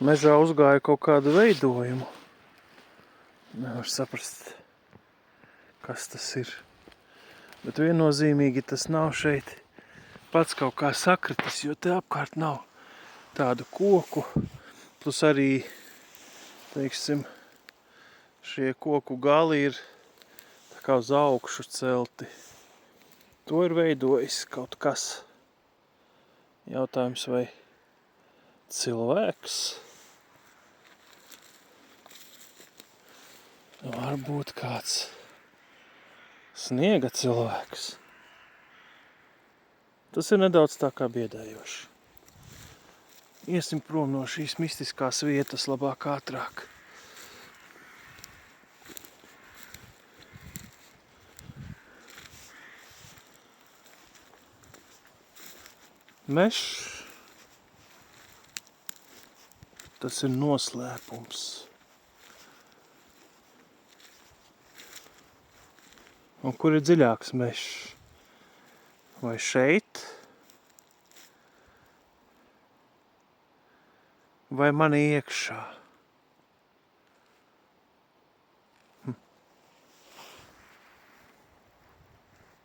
mežā uzgāja kaut kādu veidojumu. Nevar saprast, kas tas ir. Bet viennozīmīgi tas nav šeit pats kaut kā sakritis, jo te apkārt nav tādu koku. Plus arī, teiksim, šie koku gali ir tā kā uz augšu celti. To ir veidojis kaut kas. Jautājums, vai cilvēks? Varbūt kāds sniega cilvēks. Tas ir nedaudz tā kā biedējoši. Iesim prom no šīs mistiskās vietas labāk ātrāk. Mežs. Tas ir noslēpums. Un kur ir dziļāks mežs? Vai šeit? Vai mani iekšā?